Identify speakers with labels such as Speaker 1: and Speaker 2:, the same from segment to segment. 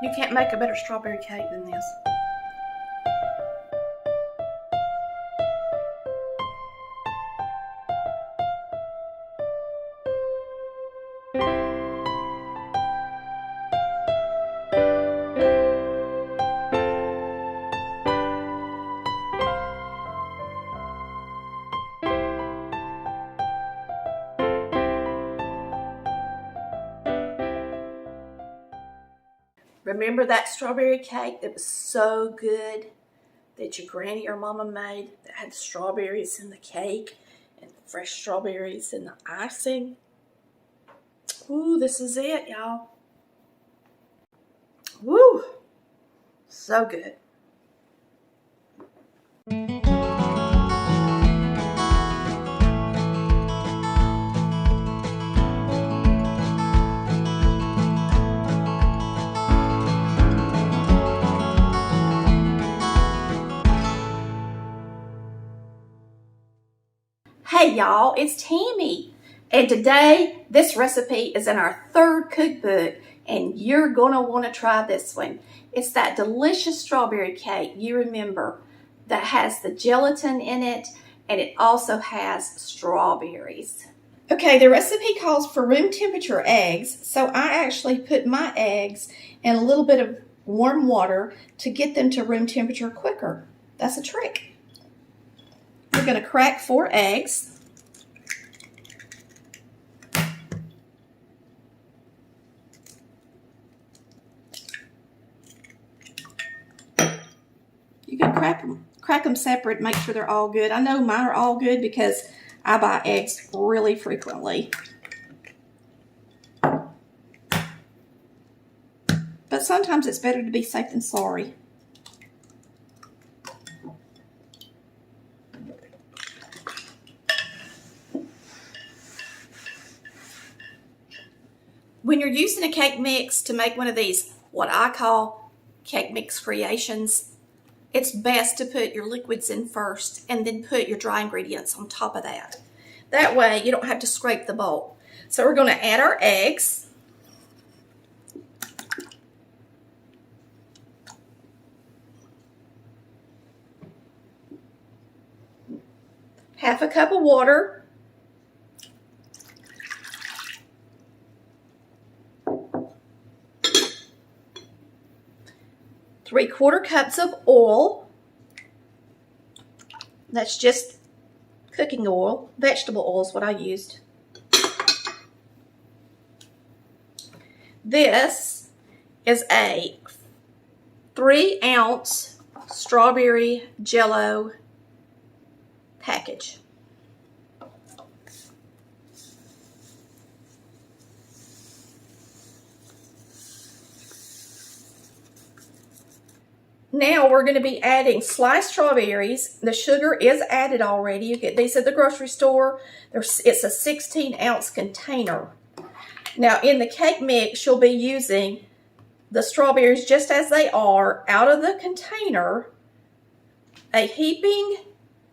Speaker 1: You can't make a better strawberry cake than this. Remember that strawberry cake that was so good that your granny or mama made that had strawberries in the cake and fresh strawberries in the icing? Ooh, this is it, y'all. Woo! So good. Hey y'all, it's Tammy, and today this recipe is in our third cookbook, and you're gonna want to try this one. It's that delicious strawberry cake you remember that has the gelatin in it, and it also has strawberries. Okay, the recipe calls for room temperature eggs, so I actually put my eggs in a little bit of warm water to get them to room temperature quicker. That's a trick. We're going to crack 4 eggs. You can crack them separate, make sure they're all good. I know mine are all good because I buy eggs really frequently. But sometimes it's better to be safe than sorry. When you're using a cake mix to make one of these, what I call cake mix creations, it's best to put your liquids in first and then put your dry ingredients on top of that. That way you don't have to scrape the bowl. So we're going to add our eggs. Half a cup of water. 3/4 cups of oil. That's just cooking oil. Vegetable oil is what I used. This is a 3-ounce strawberry jello package. Now we're going to be adding sliced strawberries. The sugar is added already. You get these at the grocery store. It's a 16-ounce container. Now in the cake mix, you'll be using the strawberries just as they are out of the container, a heaping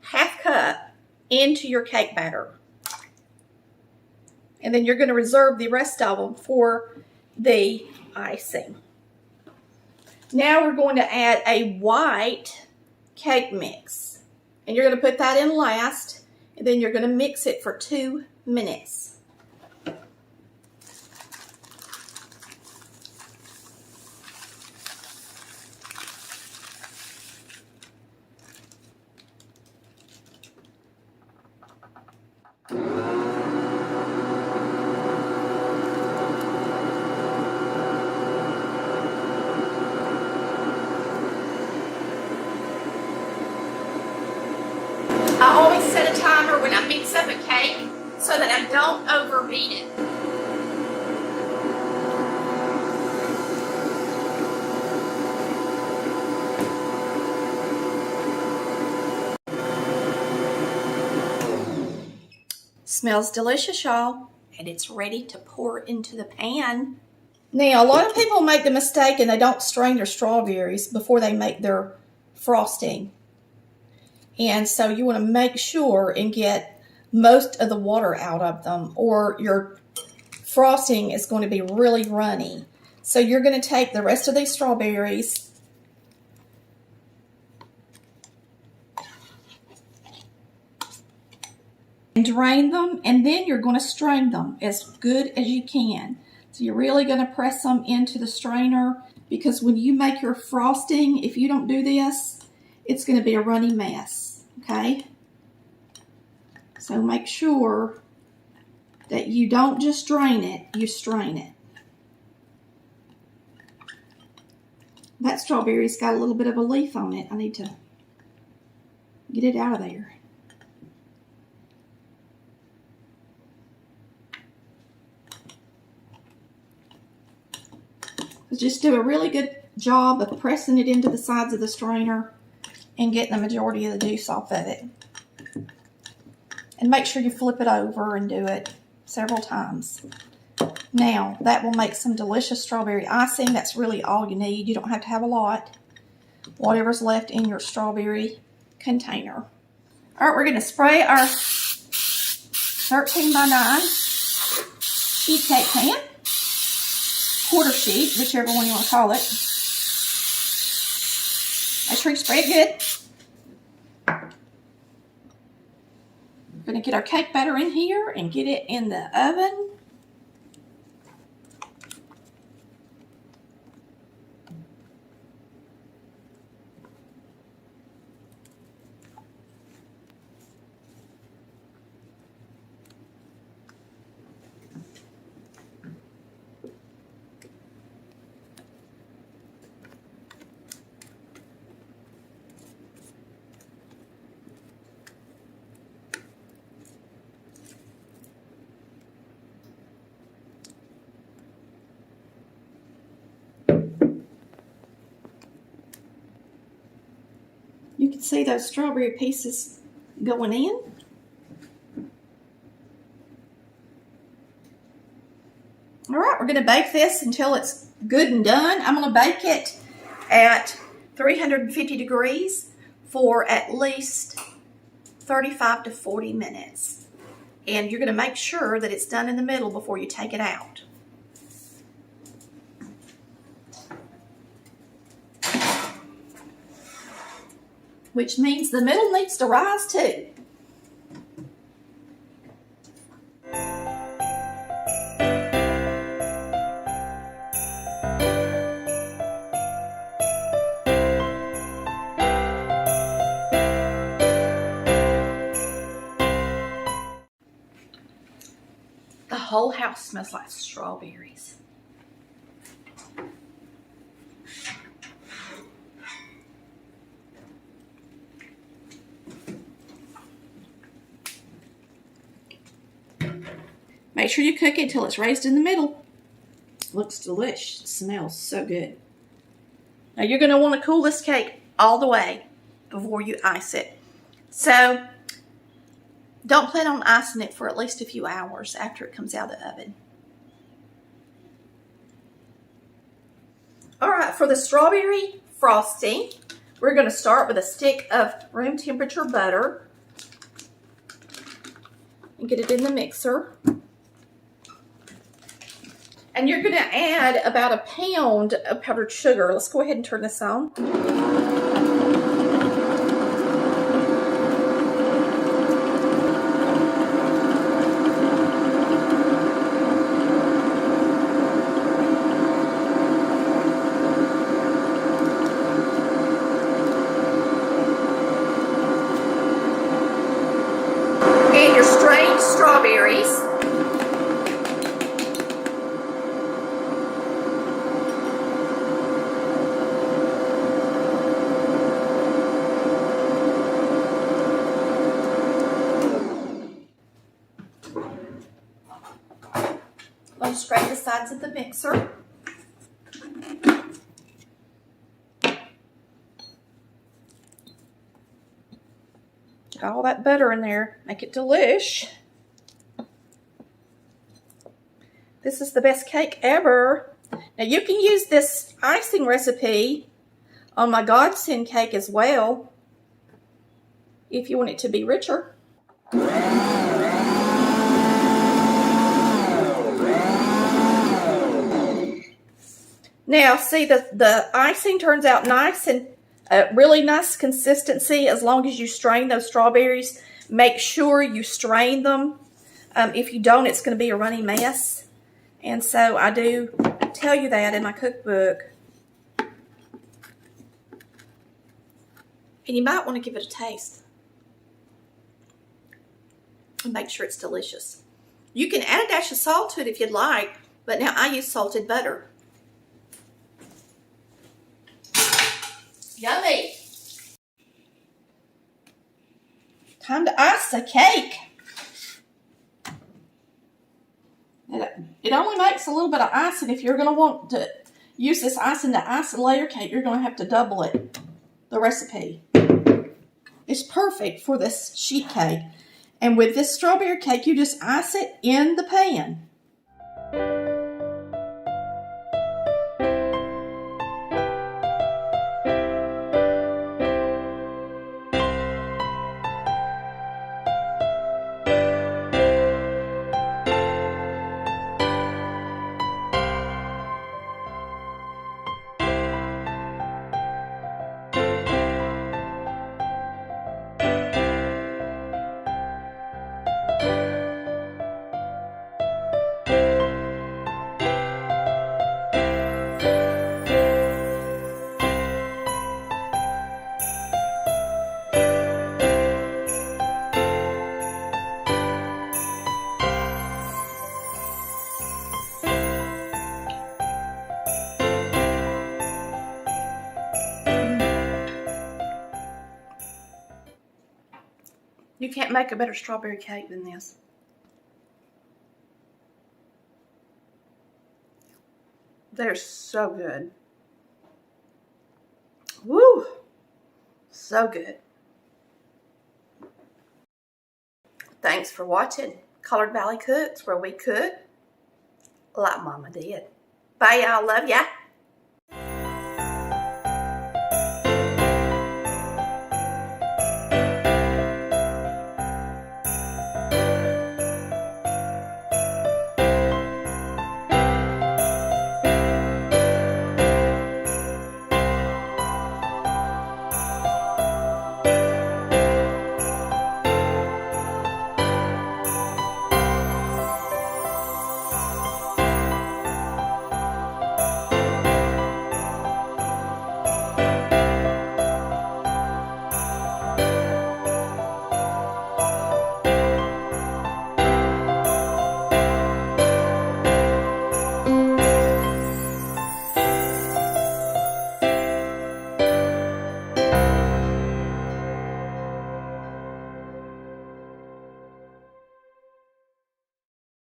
Speaker 1: half cup into your cake batter. And then you're going to reserve the rest of them for the icing. Now we're going to add a white cake mix. And you're going to put that in last, and then you're going to mix it for 2 minutes. I always set a timer when I mix up a cake so that I don't overbeat it. Smells delicious, y'all, and it's ready to pour into the pan. Now, a lot of people make the mistake and they don't strain their strawberries before they make their frosting. And so you want to make sure and get most of the water out of them, or your frosting is going to be really runny. So you're going to take the rest of these strawberries and drain them, and then you're going to strain them as good as you can. So you're really going to press them into the strainer, because when you make your frosting, if you don't do this, it's going to be a runny mess, okay? So make sure that you don't just drain it, you strain it. That strawberry's got a little bit of a leaf on it. I need to get it out of there. Just do a really good job of pressing it into the sides of the strainer and getting the majority of the juice off of it. And make sure you flip it over and do it several times. Now, that will make some delicious strawberry icing. That's really all you need. You don't have to have a lot. Whatever's left in your strawberry container. All right, we're going to spray our 13 by 9 sheet cake pan. Quarter sheet, whichever one you want to call it. Make sure you spray it good. We're going to get our cake batter in here and get it in the oven. You can see those strawberry pieces going in. All right, we're going to bake this until it's good and done. I'm going to bake it at 350 degrees for at least 35 to 40 minutes. And you're going to make sure that it's done in the middle before you take it out. Which means the middle needs to rise too. The whole house smells like strawberries. Make sure you cook it until it's raised in the middle. Looks delish. It smells so good. Now you're going to want to cool this cake all the way before you ice it. So don't plan on icing it for at least a few hours after it comes out of the oven. All right, for the strawberry frosting, we're going to start with a stick of room temperature butter and get it in the mixer. And you're going to add about a pound of powdered sugar. Let's go ahead and turn this on. And your strained strawberries. I'll scrape the sides of the mixer. Get all that butter in there. Make it delish. This is the best cake ever. Now you can use this icing recipe on my Godsend cake as well if you want it to be richer. Now, see, the icing turns out nice and really nice consistency as long as you strain those strawberries. Make sure you strain them. If you don't, it's going to be a runny mess. And so I do tell you that in my cookbook. And you might want to give it a taste and make sure it's delicious. You can add a dash of salt to it if you'd like, but now I use salted butter. Yummy. Time to ice the cake. It only makes a little bit of icing. If you're going to want to use this icing to ice a layer cake, you're going to have to double it, the recipe. It's perfect for this sheet cake. And with this strawberry cake, you just ice it in the pan. You can't make a better strawberry cake than this. They're so good. Woo! So good. Thanks for watching Collard Valley Cooks, where we cook like Mama did. Bye, y'all. Love ya.